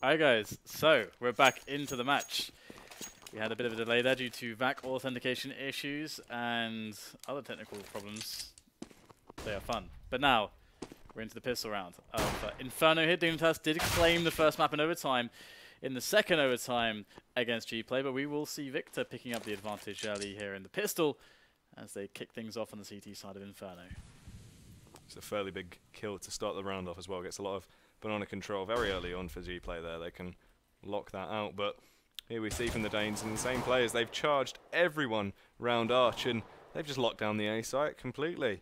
Alright guys, so we're back into the match. We had a bit of a delay there due to VAC authentication issues and other technical problems. They are fun. But now, we're into the pistol round of Inferno here. Dignitas did claim the first map in overtime. In the second overtime against GPlay, but we will see Viktor picking up the advantage early here in the pistol as they kick things off on the CT side of Inferno. It's a fairly big kill to start the round off as well. Gets a lot of banana control very early on for GPlay there. They can lock that out, but here we see from the Danes and the same players, they've charged everyone round Arch and they've just locked down the A site completely.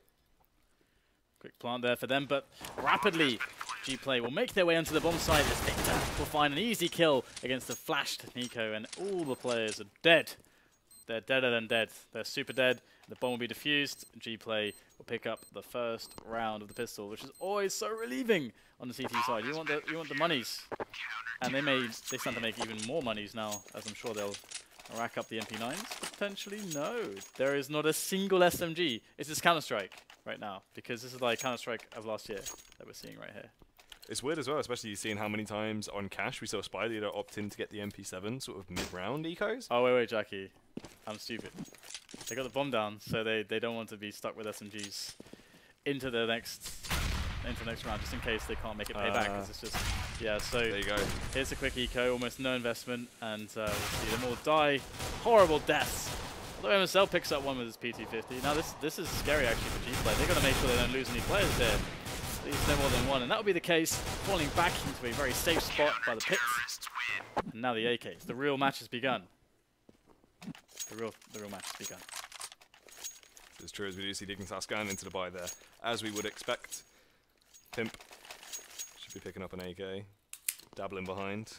Quick plant there for them, but rapidly GPlay will make their way onto the bomb site as Viktor will find an easy kill against the flashed Nico, and all the players are dead. They're deader than dead. They're super dead. The bomb will be defused. GPlay will pick up the first round of the pistol, which is always so relieving on the CT side. You want the monies, and they stand to make even more monies now, as I'm sure they'll rack up the MP9s. Potentially, no. There is not a single SMG. It's just Counter-Strike right now, because this is like Counter-Strike of last year that we're seeing right here. It's weird as well, especially seeing how many times on cash we saw spyleadeR opt in to get the MP7 sort of mid-round ecos. Oh, wait, Jackie. I'm stupid. They got the bomb down, so they don't want to be stuck with SMGs into the next round, just in case they can't make it pay back. Because it's just, yeah, so there you go. Here's a quick eco, almost no investment, and we'll see them all die. Horrible deaths. Although MSL picks up one with his P250. Now this is scary actually for GPlay. They've got to make sure they don't lose any players here. At least no more than one, and that will be the case, falling back into a very safe spot by the pits. And now the AK. The real match has begun. The real match has begun. It's true, as we do see Dignitas going into the buy there, as we would expect. Pimp should be picking up an AK, dabbling behind.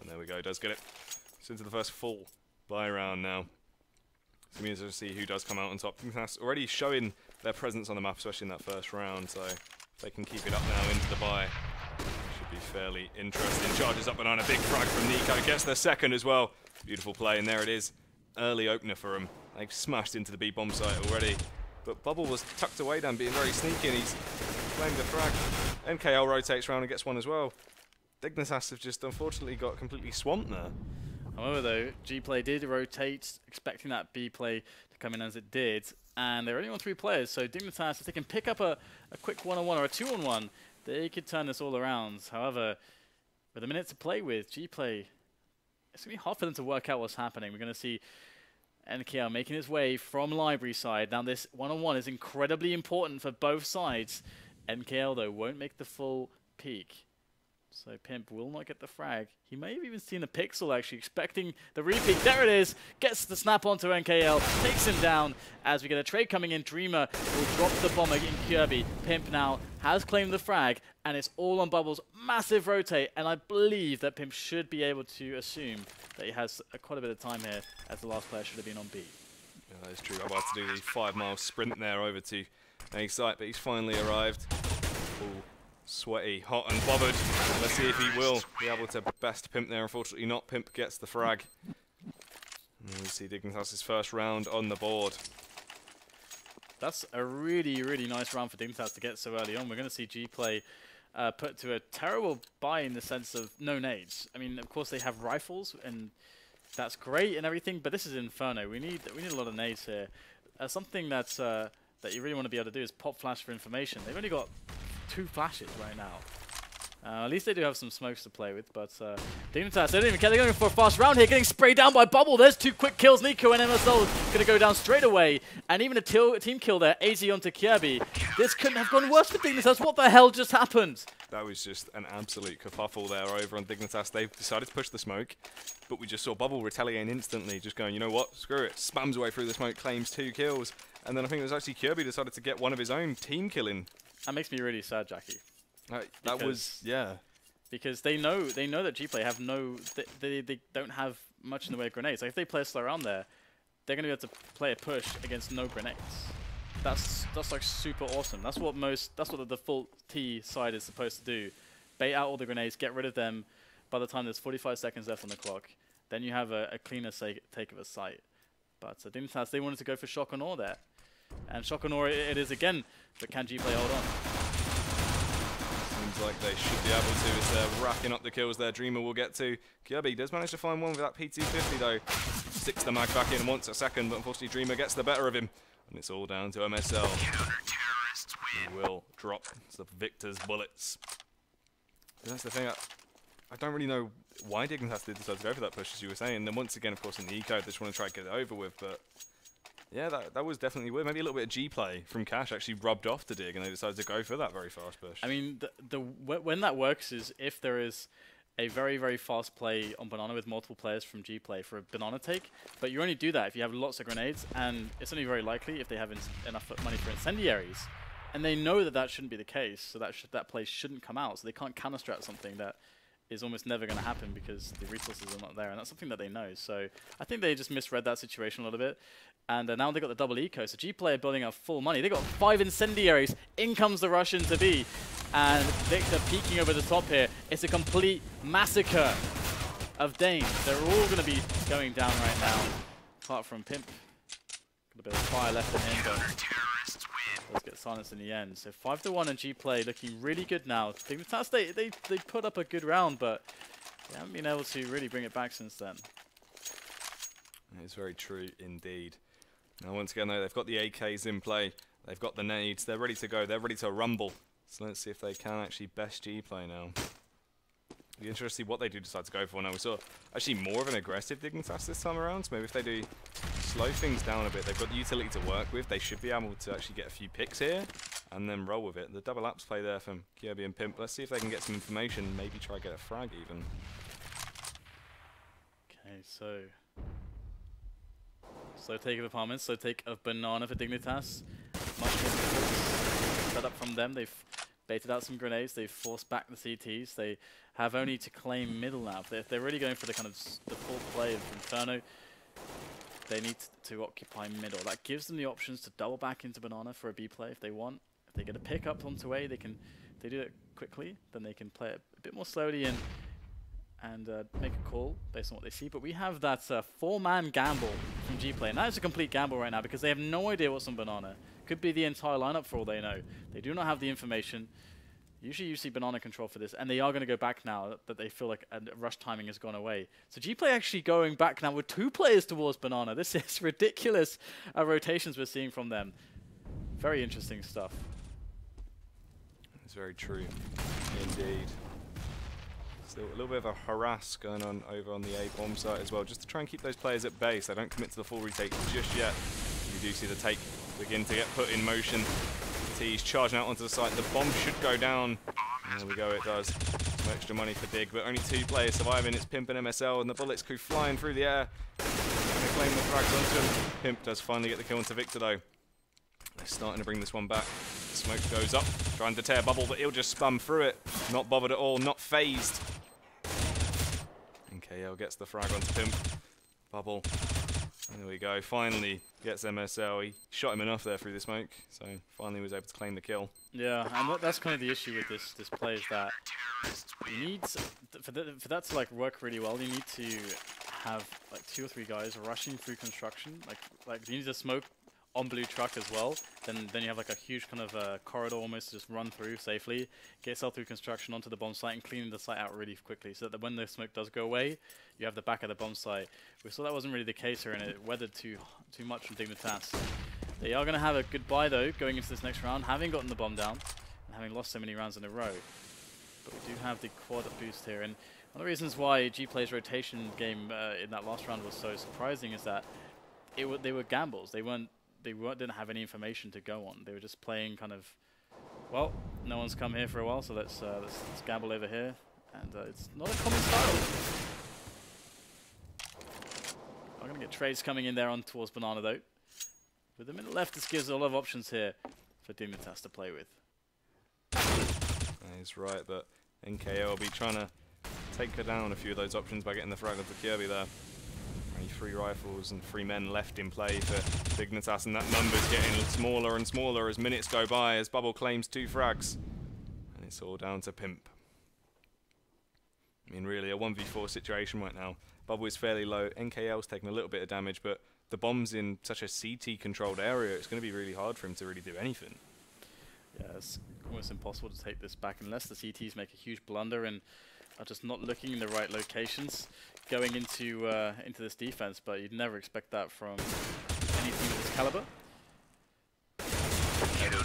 And there we go, does get it. It's into the first full buy round now. So it means to see who does come out on top. Dignitas already showing their presence on the map, especially in that first round, so if they can keep it up now into the buy, should be fairly interesting. Charges up banana, big frag from Nico, gets the second as well. Beautiful play, and there it is. Early opener for him. They've smashed into the B bomb site already. But Bubble was tucked away down, being very sneaky, and he's claimed the frag. MKL rotates around and gets one as well. Dignitas have just unfortunately got completely swamped there. However, though, GPlay did rotate, expecting that B play to come in as it did, and they're only on 3 players, so Dignitas, if they can pick up a quick 1-on-1 or a 2-on-1, they could turn this all around. However, with a minute to play with, GPlay, it's going to be hard for them to work out what's happening. We're going to see NKL making his way from library side. Now this 1-on-1 is incredibly important for both sides. NKL, though, won't make the full peak. So Pimp will not get the frag. He may have even seen a pixel, actually, expecting the repeat. There it is. Gets the snap onto NKL. Takes him down as we get a trade coming in. Dreamer will drop the bomber in Kirby. Pimp now has claimed the frag, and it's all on Bubble's massive rotate. And I believe that Pimp should be able to assume that he has quite a bit of time here, as the last player should have been on B. Yeah, that is true. I'm about to do the 5-mile sprint there over to A site, but he's finally arrived. Ooh. Sweaty, hot and bothered. Let's see if he will be able to best Pimp there. Unfortunately not. Pimp gets the frag. And we see Dignitas' first round on the board. That's a really, really nice round for Dignitas to get so early on. We're going to see GPlay put to a terrible buy in the sense of no nades. I mean, of course they have rifles, and that's great and everything, but this is Inferno. We need a lot of nades here. Something that's that you really want to be able to do is pop flash for information. They've only got 2 flashes right now. At least they do have some smokes to play with, but Dignitas, they don't even care. They're going for a fast round here, getting sprayed down by Bubble. There's 2 quick kills. Nico and MSL going to go down straight away, and even a team kill there, AZ onto Kirby. This couldn't have gone worse for Dignitas. What the hell just happened? That was just an absolute kerfuffle there over on Dignitas. They've decided to push the smoke, but we just saw Bubble retaliating instantly, just going, you know what, screw it. Spams away through the smoke, claims 2 kills, and then I think it was actually Kirby decided to get one of his own team killing. That makes me really sad, Jackie. That was, yeah. Because they know that GPlay have they don't have much in the way of grenades. Like if they play a slow round there, they're going to be able to play a push against no grenades. That's like super awesome. That's what the default T side is supposed to do. Bait out all the grenades, get rid of them by the time there's 45 seconds left on the clock. Then you have a cleaner take of a site. But Dignitas, they wanted to go for shock and awe there. And shock and awe it is again, but can GPlay hold on? Seems like they should be able to as they're racking up the kills there. Dreamer will get to. Kirby does manage to find one with that P250 though. Sticks the mag back in and wants a second, but unfortunately Dreamer gets the better of him. And it's all down to MSL. He will drop the Viktor's bullets. And that's the thing, I don't really know why Dignitas did decide to go for that push, as you were saying. And then once again, of course, in the eco, they just want to try and get it over with. But yeah, that was definitely weird. Maybe a little bit of G-play from Cash actually rubbed off to Dig, and they decided to go for that very fast push. I mean, when that works is if there is a very, very fast play on Banana with multiple players from G-play for a Banana take, but you only do that if you have lots of grenades, and it's only very likely if they have enough money for incendiaries. And they know that that shouldn't be the case, so that play shouldn't come out, so they can't counter-strat something that is almost never going to happen because the resources are not there, and that's something that they know. So I think they just misread that situation a little bit, and now they got the double eco, so G-play are building up full money. They got 5 incendiaries, in comes the Russian to B, and Viktor peeking over the top here. It's a complete massacre of Danes. They're all going to be going down right now, apart from Pimp. Got a bit of fire left in him, but let's get silenced in the end. So 5-1 and G-play looking really good now. Dignitas, they put up a good round, but they haven't been able to really bring it back since then. It's very true indeed. Now once again though, they've got the AKs in play. They've got the nades. They're ready to go. They're ready to rumble. So let's see if they can actually best G-play now. It'll be interesting to see what they do decide to go for now. We saw actually more of an aggressive Dignitas this time around. So maybe if they do slow things down a bit, they've got the utility to work with. They should be able to actually get a few picks here and then roll with it. The double apps play there from Kirby and Pimp. Let's see if they can get some information. Maybe try to get a frag even. Okay, so slow take of apartments, slow take of Banana for Dignitas. Much set up from them. They've baited out some grenades. They've forced back the CTs. They have only to claim middle now. If they're really going for the kind of the full play of Inferno, they need to occupy middle. That gives them the options to double back into Banana for a B play if they want. If they get a pick up onto A, they can. If they do it quickly, then they can play it a bit more slowly and make a call based on what they see. But we have that 4-man gamble from G-play, and that is a complete gamble right now because they have no idea what's on Banana. Could be the entire lineup for all they know. They do not have the information. Usually you see Banana control for this, and they are going to go back now that they feel like rush timing has gone away. So G-play actually going back now with 2 players towards Banana. This is ridiculous rotations we're seeing from them. Very interesting stuff. It's very true indeed. Still a little bit of a harass going on over on the A bomb site as well, just to try and keep those players at base. They don't commit to the full retake just yet. You do see the take begin to get put in motion. T's charging out onto the site. The bomb should go down. And there we go, it does. Some extra money for Dig, but only 2 players surviving. It's Pimp and MSL, and the bullets go flying through the air. They claim the frags onto him. Pimp does finally get the kill onto Viktor though. They're starting to bring this one back. Smoke goes up, trying to tear Bubble, but he'll just spam through it. Not bothered at all, not phased. And KL gets the frag onto Pimp. Bubble. There we go, finally gets MSL. He shot him enough there through the smoke, so finally was able to claim the kill. Yeah, and that's kind of the issue with this play is that you need, for that to like work really well, you need to have like 2 or 3 guys rushing through construction. Like you need to smoke on blue truck as well. Then you have like a huge kind of corridor almost to just run through safely, get yourself through construction onto the bomb site and clean the site out really quickly so that when the smoke does go away, you have the back of the bomb site. We saw that wasn't really the case here and it weathered too much from Dignitas. They are going to have a goodbye though going into this next round, having gotten the bomb down and having lost so many rounds in a row. But we do have the quad boost here, and one of the reasons why G-play's rotation game in that last round was so surprising is that they were gambles. They didn't have any information to go on. They were just playing kind of, well, no one's come here for a while, so let's gamble over here. And it's not a common style. I'm going to get trades coming in there on towards Banana though. With a minute left, this gives a lot of options here for Dignitas to play with. He's right, but NKO will be trying to take down a few of those options by getting the frag of the Kirby there. Only 3 rifles and 3 men left in play for Dignitas, and that number's getting smaller and smaller as minutes go by as Bubble claims 2 frags. And it's all down to Pimp. I mean, really, a 1v4 situation right now. Bubble is fairly low. NKL's taking a little bit of damage, but the bomb's in such a CT-controlled area, it's going to be really hard for him to really do anything. Yeah, it's almost impossible to take this back unless the CTs make a huge blunder and are just not looking in the right locations going into this defense. But you'd never expect that from any team of this caliber.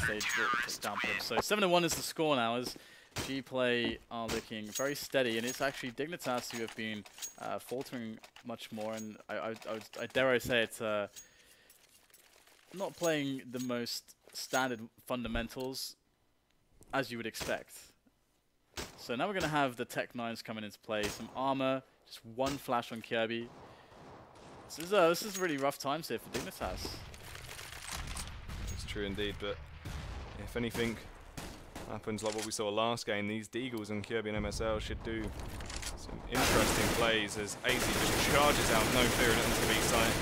They take down Pimp. So 7-1 is the score now, as GPlay are looking very steady, and it's actually Dignitas who have been faltering much more, and I dare say it's not playing the most standard fundamentals as you would expect. So now we're going to have the Tech 9s coming into play, some armor, just one flash on Kirby. This is really rough times here for Dignitas. It's true indeed, but if anything happens like what we saw last game, these Deagles and Kirby and MSL should do some interesting plays as AZ just charges out, no clearing it onto the B site.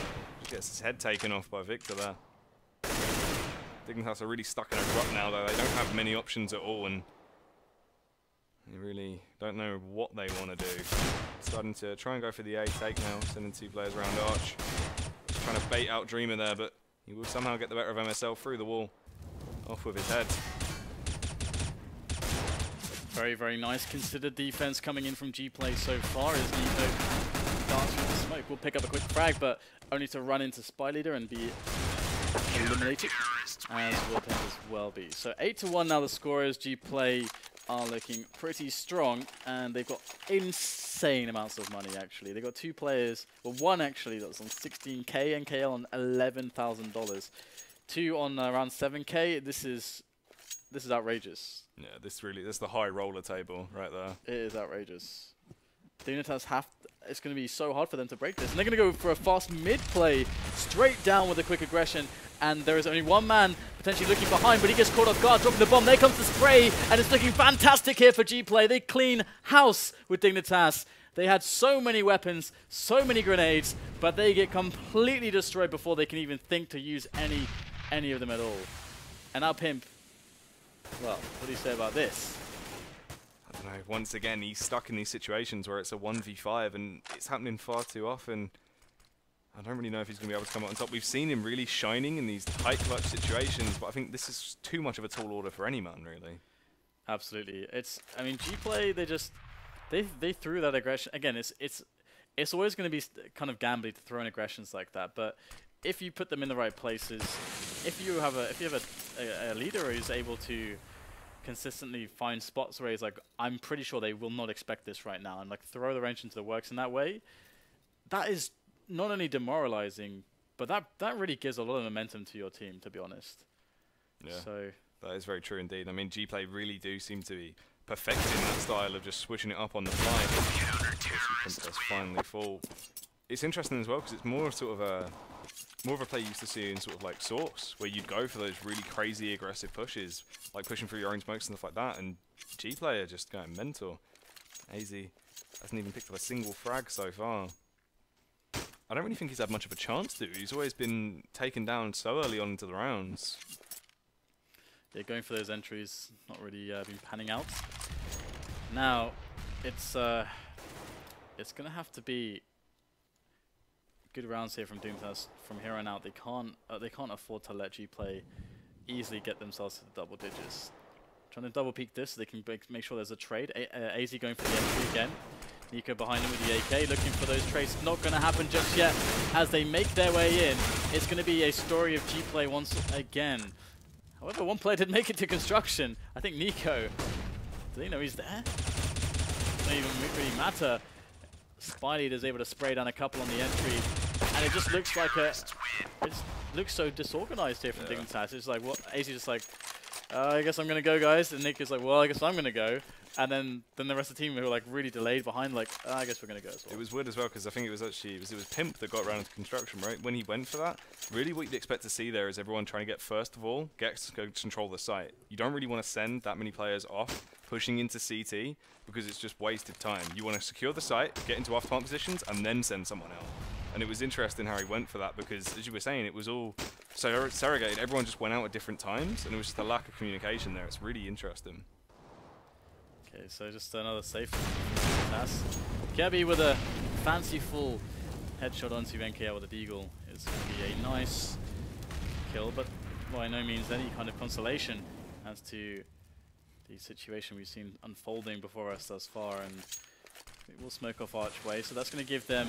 Just gets his head taken off by Viktor there. Dignitas are really stuck in a rut now though. They don't have many options at all, and they really don't know what they want to do. Starting to try and go for the A take now, sending 2 players around Arch. Trying to bait out Dreamer there, but he will somehow get the better of MSL through the wall. Off with his head. Very, very nice considered defense coming in from GPlay so far as Nico darts through the smoke. We'll pick up a quick frag, but only to run into spyleadeR and be eliminated, as will Pimp as well be. So 8-1 now the score is. GPlay are looking pretty strong, and they've got insane amounts of money actually. They've got 2 players, well one actually that's on 16k, and KL on $11,000. 2 on around 7k. This is outrageous. Yeah, that's the high roller table right there. It is outrageous. Dignitas it's going to be so hard for them to break this. And they're going to go for a fast mid play, straight down with a quick aggression. And there is only one man potentially looking behind, but he gets caught off guard, dropping the bomb. There comes the spray, and it's looking fantastic here for GPlay. They clean house with Dignitas. They had so many weapons, so many grenades, but they get completely destroyed before they can even think to use any of them at all. And now Pimp, well, what do you say about this? I don't know, once again, he's stuck in these situations where it's a 1v5 and it's happening far too often. I don't really know if he's going to be able to come out on top. We've seen him really shining in these tight clutch situations, but I think this is too much of a tall order for any man, really. Absolutely. I mean, GPlay, they threw that aggression. Again, it's always going to be kind of gambly to throw in aggressions like that, but if you put them in the right places, if you have a leader who's able to consistently find spots where he's like, I'm pretty sure they will not expect this right now, and like throw the wrench into the works in that way, that is not only demoralizing, but that really gives a lot of momentum to your team, to be honest. Yeah, so that is very true indeed. I mean, GPlay really do seem to be perfecting that style of just switching it up on the fly. Does finally fall. It's interesting as well because it's more sort of a play you used to see in sort of like Source, where you'd go for those really crazy aggressive pushes, like pushing through your own smokes and stuff like that, and GPlay are just going mental. AZ hasn't even picked up a single frag so far. I don't really think he's had much of a chance to. He's always been taken down so early on into the rounds. Yeah, going for those entries, not really been panning out. Now, it's going to have to be good rounds here from Dignitas from here on out. They can't afford to let GPlay easily get themselves to the double digits. Trying to double peek this so they can make sure there's a trade. AZ going for the entry again. Nico behind him with the AK, looking for those trades. Not going to happen just yet. As they make their way in, it's going to be a story of GPlay once again. However, one player did make it to construction. I think Nico. Do they know he's there? Doesn't even really matter. spyleadeR is able to spray down a couple on the entry, and it just looks like it looks so disorganized here from Dignitas. It's like, what? AZ just like, I guess I'm gonna go, guys. And Nick is like, well, I guess I'm gonna go. And then the rest of the team who were like really delayed behind, like, I guess we're gonna go as well. It was weird as well because I think it was Pimp that got around to construction, right? When he went for that, really what you'd expect to see there is everyone trying to get first of all, go control the site. You don't really want to send that many players off pushing into CT because it's just wasted time. You want to secure the site, get into off-plant positions, and then send someone out. And it was interesting how he went for that because, as you were saying, it was all surrogated. Everyone just went out at different times, and it was just a lack of communication there. It's really interesting. Okay, so just another safe pass. Kirby with a fanciful headshot onto NKL with a deagle is going to be a nice kill, but by no means any kind of consolation as to the situation we've seen unfolding before us thus far, and we'll smoke off Archway, so that's going to give them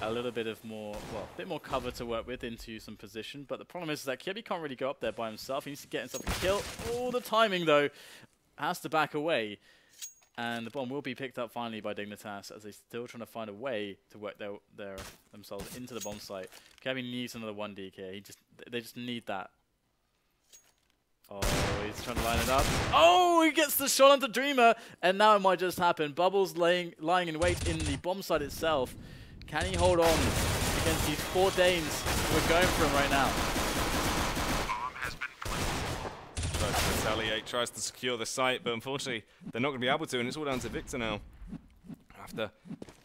a little bit of more, well, a bit more cover to work with into some position. But the problem is that Kiebi can't really go up there by himself. He needs to get himself a kill. Oh, the timing though has to back away, and the bomb will be picked up finally by Dignitas as they're still trying to find a way to work themselves into the bomb site. Kiebi needs another 1 DK. They just need that. Oh, he's trying to line it up. Oh, he gets the shot onto Dreamer, and now it might just happen. Bubbles lying in wait in the bomb site itself. Can he hold on against these 4 Danes we're going for him right now? Tries to retaliate, tries to secure the site, but unfortunately they're not going to be able to, and it's all down to Viktor now. Have to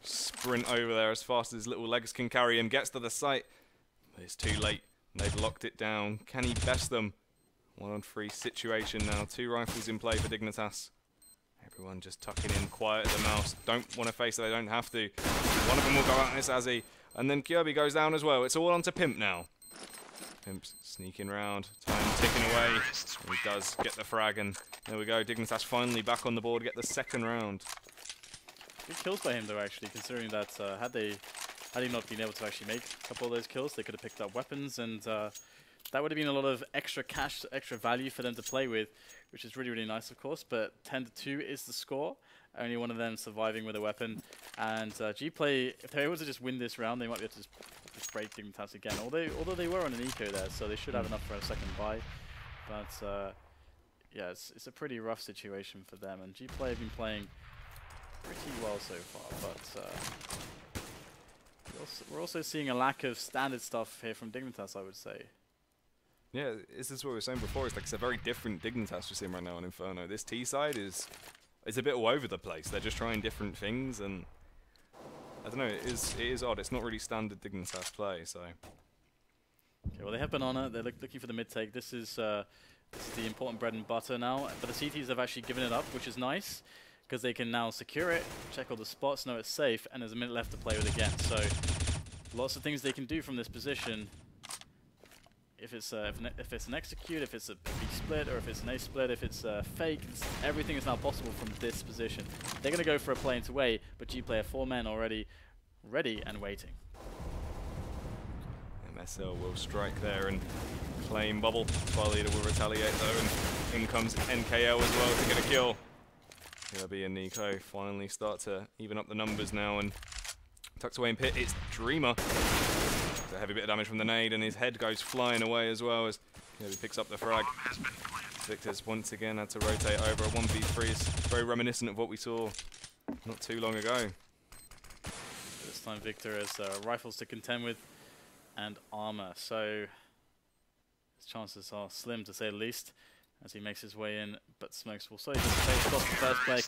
sprint over there as fast as his little legs can carry him. Gets to the site, but it's too late. They've locked it down. Can he best them? 1-on-3 situation now. 2 rifles in play for Dignitas. Everyone just tucking in quiet as a mouse. Don't want to face it, they don't have to. One of them will go out, and it's Azzy. And then Kiebi goes down as well. It's all on to Pimp now. Pimp's sneaking round. Time ticking away. And he does get the frag, and there we go. Dignitas finally back on the board, get the 2nd round. Good kills by him though, actually, considering that had he not been able to actually make a couple of those kills, they could have picked up weapons, and that would have been a lot of extra cash, extra value for them to play with, which is really, really nice, of course. But 10-2 is the score. Only one of them surviving with a weapon. And GPlay, if they're able to just win this round, they might be able to just break Dignitas again. Although they were on an eco there, so they should have enough for a 2nd buy. But yeah, it's a pretty rough situation for them. And GPlay have been playing pretty well so far. But we're also seeing a lack of standard stuff here from Dignitas, I would say. Yeah, this is what we were saying before. It's like it's a very different Dignitas we're seeing right now on Inferno. This T side is a bit all over the place. They're just trying different things, and I don't know. It is odd. It's not really standard Dignitas play. So okay, well they have Banana. They're looking for the mid take. This is the important bread and butter now. But the CTs have actually given it up, which is nice because they can now secure it, check all the spots, know it's safe, and there's a minute left to play with again. So lots of things they can do from this position. If it's an execute, if it's a B split, or if it's an A split, if it's a fake, everything is now possible from this position. They're going to go for a play into way, but GPlay have 4 men already ready and waiting. MSL will strike there and claim bubble. spyleadeR will retaliate though, and in comes NKL as well to get a kill. Kiebi and Nico finally start to even up the numbers now, and tucked away in pit, it's Dreamer. A heavy bit of damage from the nade, and his head goes flying away as well as he picks up the frag. Viktor's once again had to rotate over. A 1v3 is very reminiscent of what we saw not too long ago. This time Viktor has rifles to contend with and armor, so his chances are slim to say the least as he makes his way in, but Smokes will slowly just face off the first player.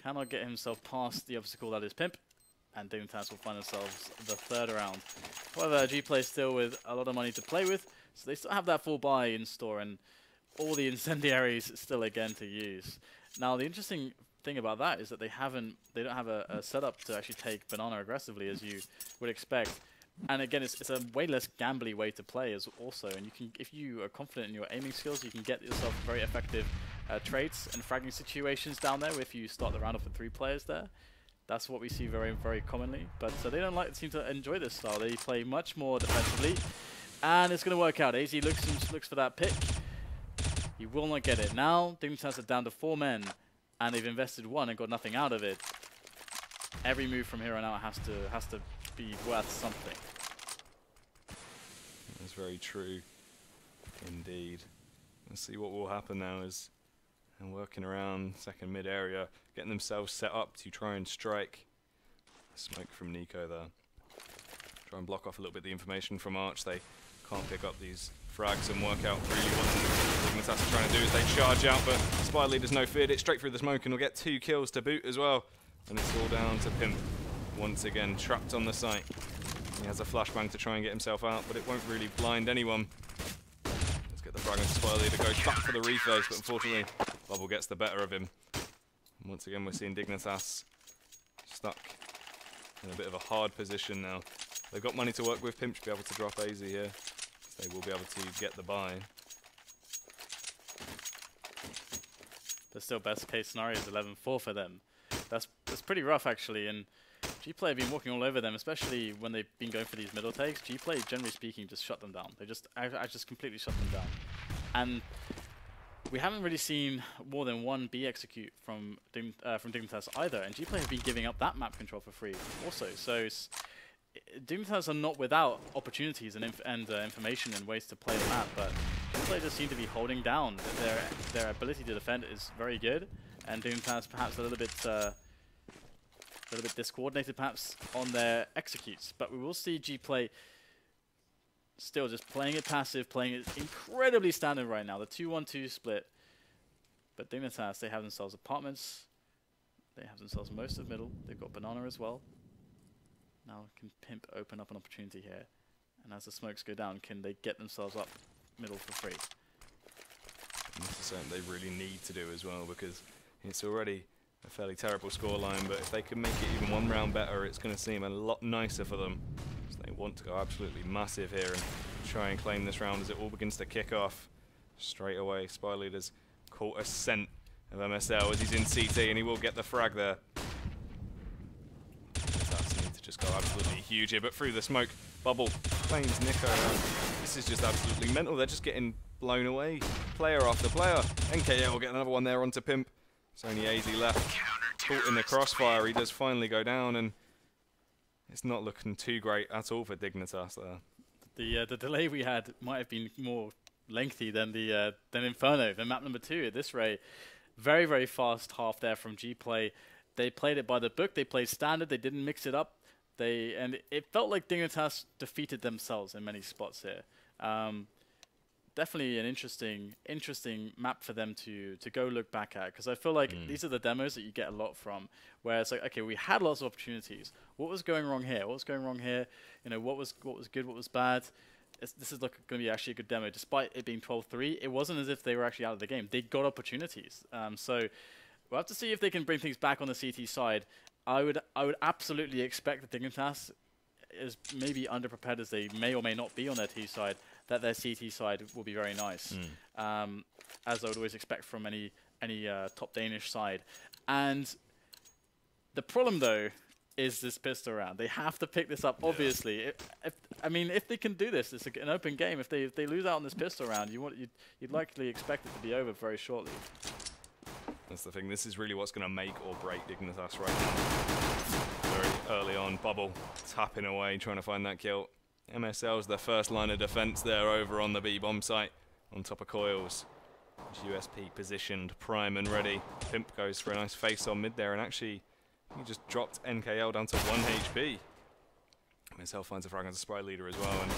Cannot get himself past the obstacle that is Pimp. And Dignitas will find themselves the 3rd round. However, GPlay still with a lot of money to play with, so they still have that full buy in store and all the incendiaries still again to use. Now, the interesting thing about that is that they don't have a setup to actually take Banana aggressively as you would expect. And again, it's a way less gambly way to play as also. And you can, if you are confident in your aiming skills, you can get yourself very effective traits and fragging situations down there if you start the round off with 3 players there. That's what we see very, very commonly. But they don't seem to enjoy this style. They play much more defensively. And it's going to work out. AZ looks for that pick. He will not get it. Now, Dignitas are down to 4 men. And they've invested 1 and got nothing out of it. Every move from here on out has to be worth something. That's very true. Indeed. Let's see what will happen now as and working around 2nd mid area, getting themselves set up to try and strike. Smoke from Nico there. Try and block off a little bit the information from Arch. They can't pick up these frags and work out really what Dignitas are trying to do is they charge out, but spyleadeR's no feared it straight through the smoke and will get 2 kills to boot as well. And it's all down to Pimp once again, trapped on the site. He has a flashbang to try and get himself out, but it won't really blind anyone. Let's get the frag into spyleadeR, goes back for the refresh, but unfortunately Bubble gets the better of him. And once again we're seeing Dignitas stuck in a bit of a hard position now. They've got money to work with. Pimp should be able to drop AZ here. So they will be able to get the buy. but still best case scenario is 11-4 for them. That's pretty rough actually, and GPlay have been walking all over them, especially when they've been going for these middle takes. GPlay, generally speaking, just shut them down. They just completely shut them down. And we haven't really seen more than one B execute from Dignitas either, and GPlay have been giving up that map control for free also. So Dignitas are not without opportunities and information and ways to play the map, but GPlay just seem to be holding down. Their ability to defend is very good, and Dignitas perhaps a little bit discoordinated perhaps on their executes. But we will see GPlay still just playing it passive, playing it incredibly standard right now. The 2-1-2 split. But Dignitas, they have themselves apartments. They have themselves most of middle. They've got banana as well. Now can Pimp open up an opportunity here? And as the smokes go down, can they get themselves up middle for free? And this is something they really need to do as well, because it's already a fairly terrible scoreline, but if they can make it even one round better, it's going to seem a lot nicer for them. So they want to go absolutely massive here and try and claim this round as it all begins to kick off. Straight away, spyleadeR's caught a scent of MSL as he's in CT, and he will get the frag there. That's need to just go absolutely huge here, but through the smoke, Bubble claims Nico. This is just absolutely mental. They're just getting blown away, player after player. NKL will get another one there onto Pimp. It's only AZ left. Caught in the crossfire, he does finally go down, and it's not looking too great at all for Dignitas there. The delay we had might have been more lengthy than Inferno, than map number 2 at this rate. Very, very fast half there from GPlay. They played it by the book. They played standard. They didn't mix it up. And it felt like Dignitas defeated themselves in many spots here. Definitely an interesting map for them to go look back at, because I feel like these are the demos that you get a lot from, where it's like, okay, we had lots of opportunities. What was going wrong here? What was going wrong here? You know, what was good? What was bad? This is going to be actually a good demo, despite it being 12-3. It wasn't as if they were actually out of the game. They got opportunities. So we'll have to see if they can bring things back on the CT side. I would absolutely expect that Dignitas is maybe underprepared as they may or may not be on their T side, that their CT side will be very nice, as I would always expect from any top Danish side. And the problem, though, is this pistol round. They have to pick this up, obviously. I mean, if they can do this, it's an open game. If they lose out on this pistol round, you'd likely expect it to be over very shortly. That's the thing. This is really what's going to make or break Dignitas right now. Very early on, Bubble tapping away, trying to find that kill. MSL's their first line of defense there over on the B-bomb site, on top of coils. USP positioned, prime and ready. Pimp goes for a nice face on mid there, and actually he just dropped NKL down to 1 HP. MSL finds a frag as a spyleadeR as well, and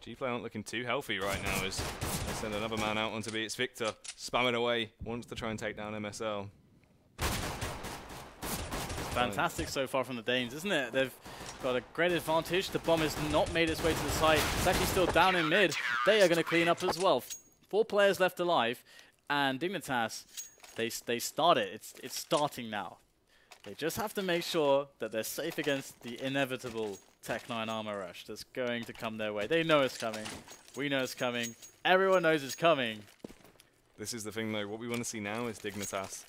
GPlay aren't looking too healthy right now as they send another man out onto B. It's Viktor, spamming away, wants to try and take down MSL. Fantastic so far from the Danes, isn't it? They've got a great advantage. The bomb has not made its way to the site. It's actually still down in mid. They are going to clean up as well. 4 players left alive, and Dignitas, they start it. It's starting now. They just have to make sure that they're safe against the inevitable Tech-9 armor rush that's going to come their way. They know it's coming. We know it's coming. Everyone knows it's coming. This is the thing, though. What we want to see now is Dignitas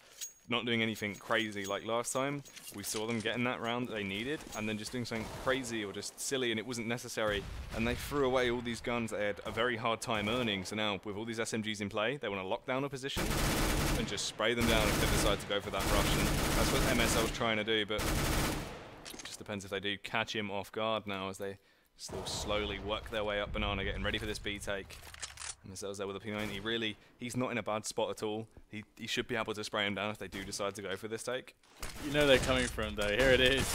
not doing anything crazy like last time. We saw them getting that round that they needed, and then just doing something crazy or just silly, and it wasn't necessary. And they threw away all these guns that they had a very hard time earning. So now, with all these SMGs in play, they want to lock down a position and just spray them down if they decide to go for that rush. And that's what MSL's trying to do, but it just depends if they do catch him off guard now as they still slowly work their way up banana, getting ready for this B take. MSL's there with a P90. Really, he's not in a bad spot at all. He should be able to spray him down if they do decide to go for this take. You know they're coming from, though. Here it is.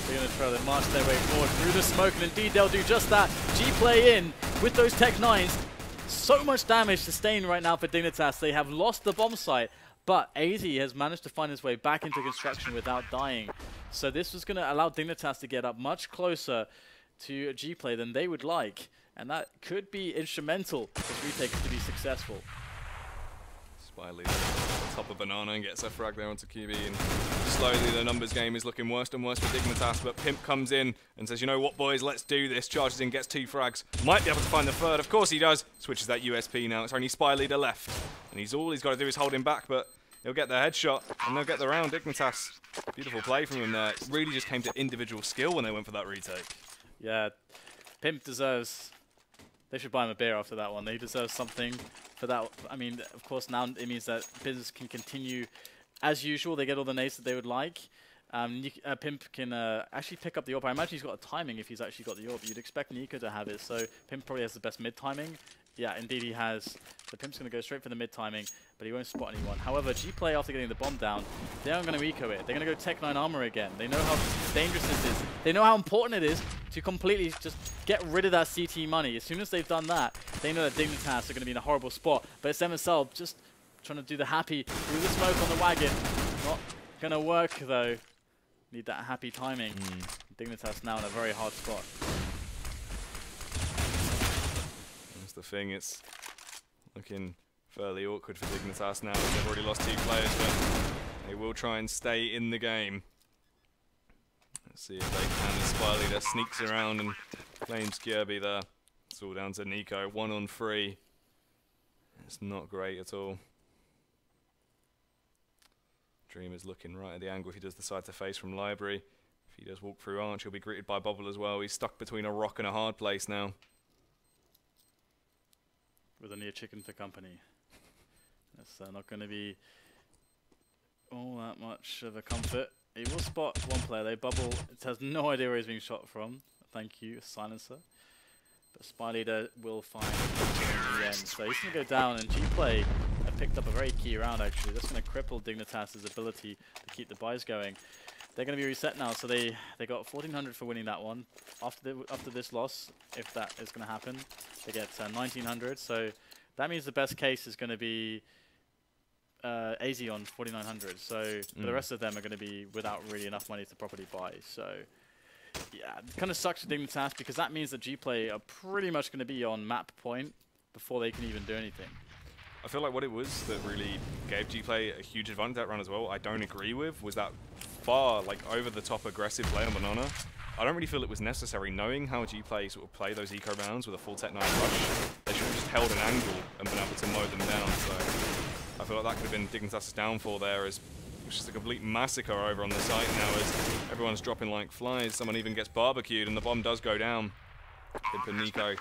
They're going to try to march their way forward through the smoke, and indeed they'll do just that. GPlay in with those Tech-9s. So much damage sustained right now for Dignitas. They have lost the bomb site, but AZ has managed to find his way back into construction without dying. So this was going to allow Dignitas to get up much closer to GPlay than they would like. And that could be instrumental for retakes to be successful. spyleadeR top of banana and gets a frag there onto QB, and slowly the numbers game is looking worse and worse for Dignitas, but Pimp comes in and says, you know what, boys, let's do this. Charges in, gets 2 frags, might be able to find the third. Of course he does. Switches that USP now. It's only spyleadeR left, and all he's got to do is hold him back, but He'll get the headshot, and they'll get the round. Dignitas, beautiful play from him there. It really just came to individual skill when they went for that retake. Yeah, Pimp deserves... They should buy him a beer after that one. They deserve something for that. I mean, of course, now it means that business can continue as usual. They get all the nades that they would like. Pimp can actually pick up the AWP. I imagine he's got a timing if he's actually got the AWP. You'd expect Nico to have it, so Pimp probably has the best mid timing. Yeah, indeed he has. So Pimp's going to go straight for the mid timing, but he won't spot anyone. However, GPlay, after getting the bomb down, they aren't going to eco it. They're going to go Tech 9 armor again. They know how dangerous this is. They know how important it is to completely just get rid of that CT money. As soon as they've done that, they know that Dignitas are going to be in a horrible spot. But it's MSL just trying to do the happy through the smoke on the wagon. Not going to work, though. Need that happy timing. Dignitas now in a very hard spot. That's the thing, it's looking fairly awkward for Dignitas now. They've already lost 2 players, but they will try and stay in the game. Let's see if they can. spyleadeR sneaks around and claims Kirby there. It's all down to Nico. 1 on 3. It's not great at all. Dream is looking right at the angle if he does decide to face from Library. If he does walk through Arch, he'll be greeted by Bubble as well. He's stuck between a rock and a hard place now. With only a chicken for company. That's not going to be all that much of a comfort. He will spot one player. They Bubble. It has no idea where he's being shot from. Thank you, Silencer. But spyleadeR will find in the end. So he's going to go down, and GPlay have picked up a very key round, actually. That's going to cripple Dignitas' ability to keep the buys going. They're going to be reset now, so they got 1,400 for winning that one. After this loss, if that is going to happen, they get 1,900. So that means the best case is going to be AZ on 4,900. So but the rest of them are going to be without really enough money to properly buy. So yeah, it kind of sucks for Dignitas because that means that GPlay are pretty much going to be on map point before they can even do anything. I feel like what it was that really gave GPlay a huge advantage that round as well, I don't agree with, was that far, like, over-the-top aggressive play on Banana. I don't really feel it was necessary. Knowing how GPlay sort of play those eco rounds with a full Tech 9 rush, they should have just held an angle and been able to mow them down. So I feel like that could have been Dignitas' downfall there, as it's just a complete massacre over on the site now as everyone's dropping like flies. Someone even gets barbecued and the bomb does go down. Pimp and Nico,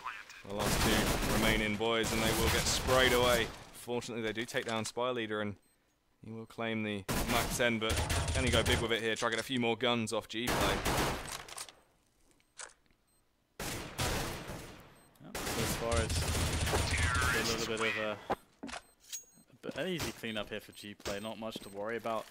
the last 2 remaining boys, and they will get sprayed away. Fortunately, they do take down spyleadeR, and he will claim the Mac 10, but can he go big with it here? Try to get a few more guns off GPlay. Yep, so as far as a little bit of an easy cleanup here for GPlay, not much to worry about.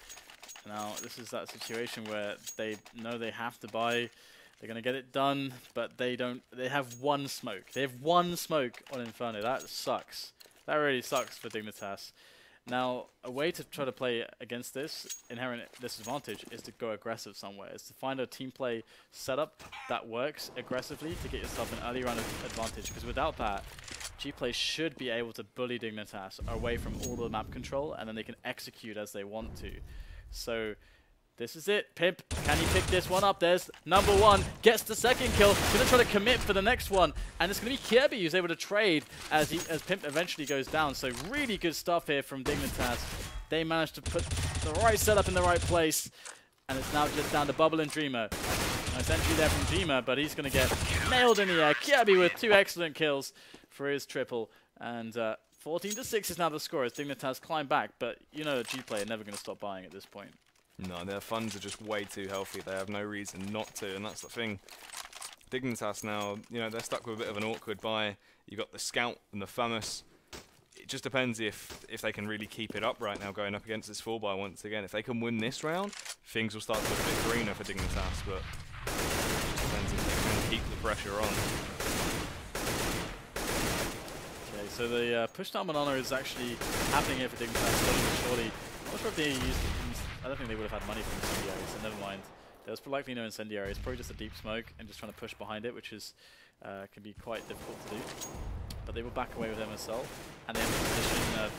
Now, this is that situation where they know they have to buy. They're going to get it done, but they don't. They have 1 smoke. They have 1 smoke on Inferno. That sucks. That really sucks for Dignitas. Now, a way to try to play against this inherent disadvantage is to go aggressive somewhere. Is to find a team play setup that works aggressively to get yourself an early round advantage. Because without that, GPlay should be able to bully Dignitas away from all the map control, and then they can execute as they want to. So this is it. Pimp, can he pick this one up? There's number 1. Gets the 2nd kill. Going to try to commit for the next one. And it's going to be Kirby who's able to trade as Pimp eventually goes down. So really good stuff here from Dignitas. They managed to put the right setup in the right place. And it's now just down to Bubble and Dreamer. Nice entry there from Dreamer, but he's going to get nailed in the air. Kirby with 2 excellent kills for his triple. And 14-6 is now the score as Dignitas climb back. But you know that GPlay are never going to stop buying at this point. No, their funds are just way too healthy. They have no reason not to, and that's the thing. Dignitas now, you know, they're stuck with a bit of an awkward buy. You got the Scout and the Famous. It just depends if they can really keep it up right now going up against this 4-buy once again. If they can win this round, things will start to look a bit greener for Dignitas, but it just depends if they can keep the pressure on. Okay, so the push down Banana is actually happening here for Dignitas slowly but surely. I'm not sure if they used I don't think they would have had money from incendiary, so never mind. There was likely no incendiary. It's probably just a deep smoke and just trying to push behind it, which is can be quite difficult to do. But they will back away with MSL, and they have a position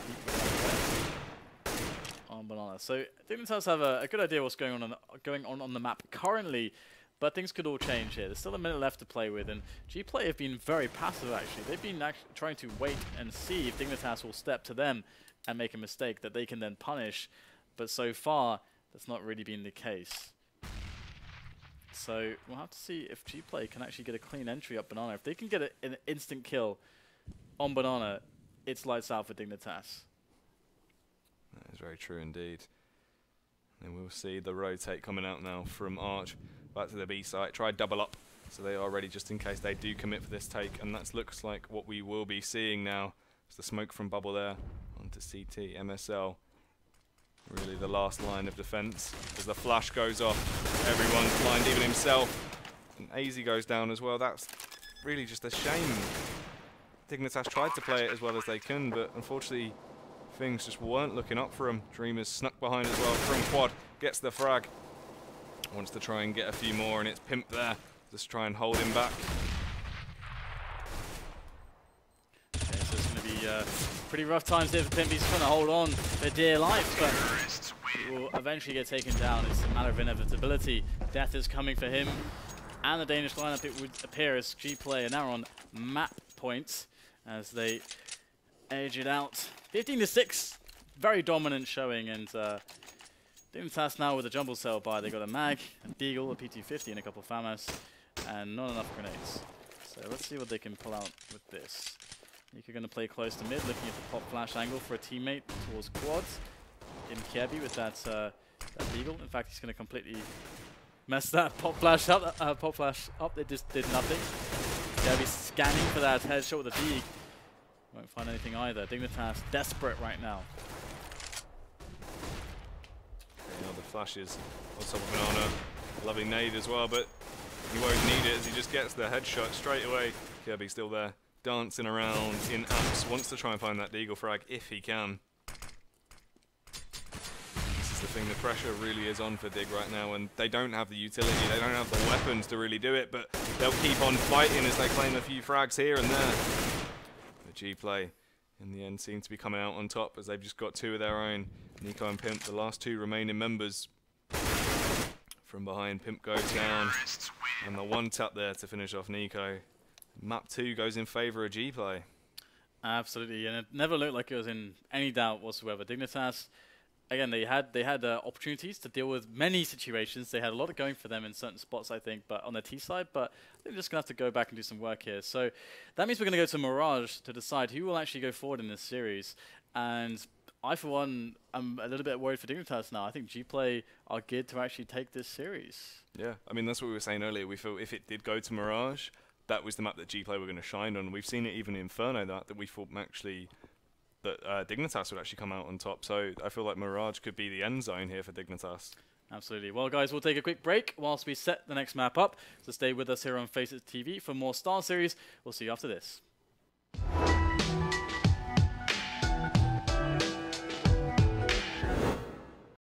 on Banana. So Dignitas have a good idea what's going on the map currently, but things could all change here. There's still a minute left to play with, and GPlay have been very passive actually. They've been trying to wait and see if Dignitas will step to them and make a mistake that they can then punish. But so far, that's not really been the case. So we'll have to see if GPlay can actually get a clean entry up Banana. If they can get an instant kill on Banana, it's lights out for Dignitas. That is very true indeed. And we'll see the rotate coming out now from Arch back to the B site. Try double up, so they are ready just in case they do commit for this take. And that looks like what we will be seeing now. It's the smoke from Bubble there onto CT, MSL. Really the last line of defense. As the flash goes off, everyone's blind, even himself. And AZ goes down as well. That's really just a shame. Dignitas tried to play it as well as they can, but unfortunately things just weren't looking up for him. Dreamers snuck behind as well from Quad, gets the frag. Wants to try and get a few more, and it's Pimp there. Just try and hold him back. Okay, so it's going to be pretty rough times here for Pimp. He's trying to hold on for dear life, but he will eventually get taken down. It's a matter of inevitability. Death is coming for him. And the Danish lineup, it would appear, as GPlay are now on map points as they edge it out. 15-6, very dominant showing, and Dignitas now with a jumble cell buy. They got a mag, a Deagle, a P250, and a couple of FAMAS, and not enough grenades. So let's see what they can pull out with this. Nico going to play close to mid, looking at the pop flash angle for a teammate towards quad. In Kirby with that Deagle. In fact, he's going to completely mess that pop flash up. They just did nothing. Kirby's scanning for that headshot with a dig. Won't find anything either. Dignitas desperate right now. Okay, now the flashes on top of Banana. Loving nade as well, but he won't need it as he just gets the headshot straight away. Kirby still there, dancing around in apps. Wants to try and find that Deagle frag if he can. This is the thing, the pressure really is on for Dig right now, and they don't have the utility, they don't have the weapons to really do it, but they'll keep on fighting as they claim a few frags here and there. GPlay in the end seem to be coming out on top as they've just got two of their own. Nico and Pimp, the last two remaining members. From behind, Pimp goes down, and the one tap there to finish off Nico. Map 2 goes in favour of GPlay. Absolutely, and it never looked like it was in any doubt whatsoever. Dignitas, again, they had opportunities to deal with many situations. They had a lot of going for them in certain spots, I think, but on the T side, but they're just going to have to go back and do some work here. So that means we're going to go to Mirage to decide who will actually go forward in this series. And I, for one, am a little bit worried for Dignitas now. I think GPlay are geared to actually take this series. Yeah, I mean, that's what we were saying earlier. We felt if it did go to Mirage, that was the map that GPlay were going to shine on. We've seen it even in Inferno, that we thought actually that Dignitas would actually come out on top. So I feel like Mirage could be the end zone here for Dignitas. Absolutely. Well, guys, we'll take a quick break whilst we set the next map up. So stay with us here on Faces TV for more Star Series. We'll see you after this.